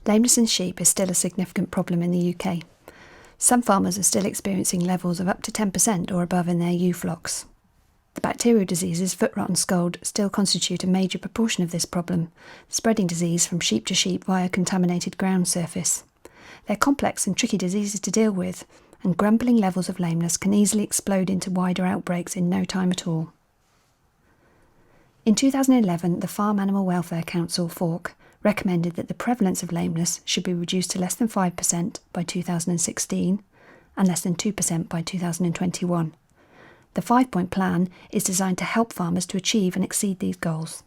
Lameness in sheep is still a significant problem in the UK. Some farmers are still experiencing levels of up to 10% or above in their ewe flocks. The bacterial diseases foot rot and scald still constitute a major proportion of this problem, spreading disease from sheep to sheep via contaminated ground surface. They're complex and tricky diseases to deal with, and grumbling levels of lameness can easily explode into wider outbreaks in no time at all. In 2011, the Farm Animal Welfare Council, FAWC, recommended that the prevalence of lameness should be reduced to less than 5% by 2016 and less than 2% by 2021. The 5-point plan is designed to help farmers to achieve and exceed these goals.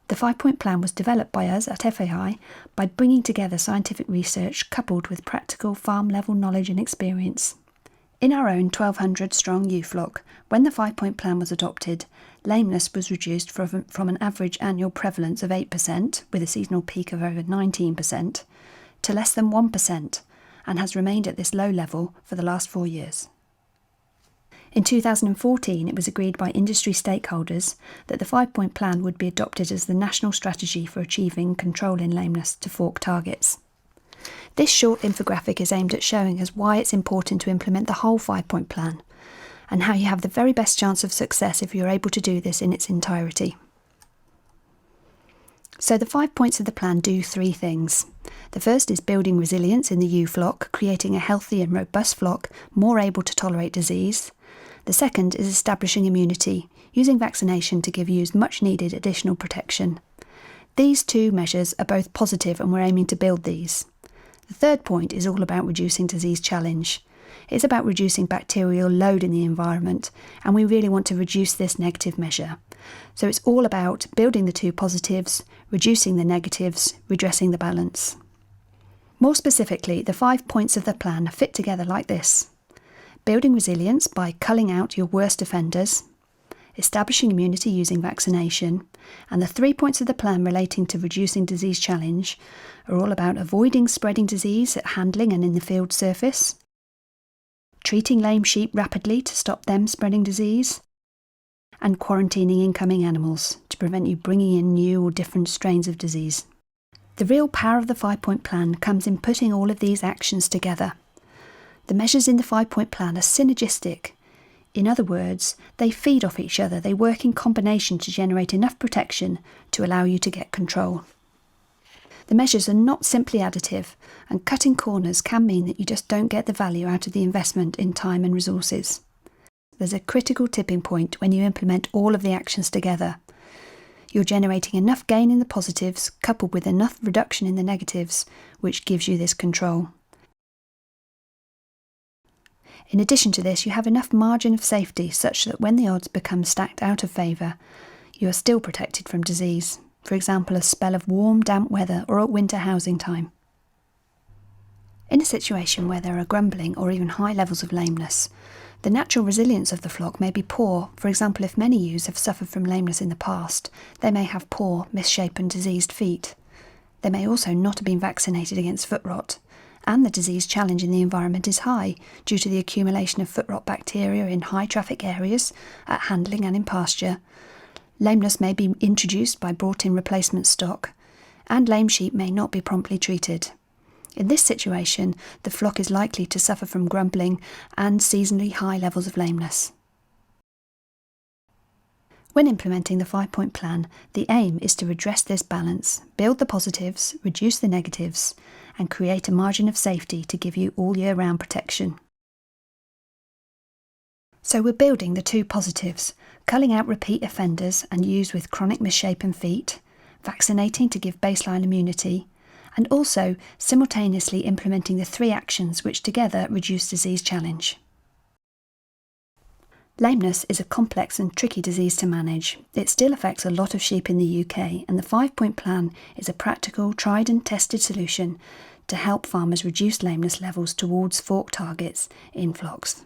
The 5-point plan was developed by us at FAI by bringing together scientific research coupled with practical farm-level knowledge and experience. In our own 1,200-strong ewe flock, when the 5-point plan was adopted, lameness was reduced from an average annual prevalence of 8%, with a seasonal peak of over 19%, to less than 1%, and has remained at this low level for the last 4 years. In 2014, it was agreed by industry stakeholders that the 5-point plan would be adopted as the national strategy for achieving control in lameness to FAWC targets. This short infographic is aimed at showing us why it's important to implement the whole 5-point plan, and how you have the very best chance of success if you're able to do this in its entirety. So the 5 points of the plan do 3 things. The first is building resilience in the ewe flock, creating a healthy and robust flock more able to tolerate disease. The second is establishing immunity, using vaccination to give ewes much needed additional protection. These 2 measures are both positive, and we're aiming to build these. The third point is all about reducing disease challenge. It's about reducing bacterial load in the environment, and we really want to reduce this negative measure. So it's all about building the 2 positives, reducing the negatives, redressing the balance. More specifically, the 5 points of the plan fit together like this: building resilience by culling out your worst offenders, establishing immunity using vaccination, and the 3 points of the plan relating to reducing disease challenge are all about avoiding spreading disease at handling and in the field surface, treating lame sheep rapidly to stop them spreading disease, and quarantining incoming animals to prevent you bringing in new or different strains of disease. The real power of the 5-point plan comes in putting all of these actions together. The measures in the 5-point plan are synergistic. In other words, they feed off each other. They work in combination to generate enough protection to allow you to get control. The measures are not simply additive, and cutting corners can mean that you just don't get the value out of the investment in time and resources. There's a critical tipping point when you implement all of the actions together. You're generating enough gain in the positives coupled with enough reduction in the negatives, which gives you this control. In addition to this, you have enough margin of safety such that when the odds become stacked out of favour, you are still protected from disease. For example, a spell of warm, damp weather or at winter housing time. In a situation where there are grumbling or even high levels of lameness, the natural resilience of the flock may be poor. For example, if many ewes have suffered from lameness in the past, they may have poor, misshapen, diseased feet. They may also not have been vaccinated against foot rot, and the disease challenge in the environment is high due to the accumulation of foot rot bacteria in high traffic areas, at handling and in pasture. Lameness may be introduced by brought-in replacement stock, and lame sheep may not be promptly treated. In this situation, the flock is likely to suffer from grumbling and seasonally high levels of lameness. When implementing the 5-point plan, the aim is to redress this balance, build the positives, reduce the negatives, and create a margin of safety to give you all year-round protection. So we're building the 2 positives, culling out repeat offenders and ewes with chronic misshapen feet, vaccinating to give baseline immunity, and also simultaneously implementing the 3 actions which together reduce disease challenge. Lameness is a complex and tricky disease to manage. It still affects a lot of sheep in the UK, and the 5-point plan is a practical, tried and tested solution to help farmers reduce lameness levels towards FAWC targets in flocks.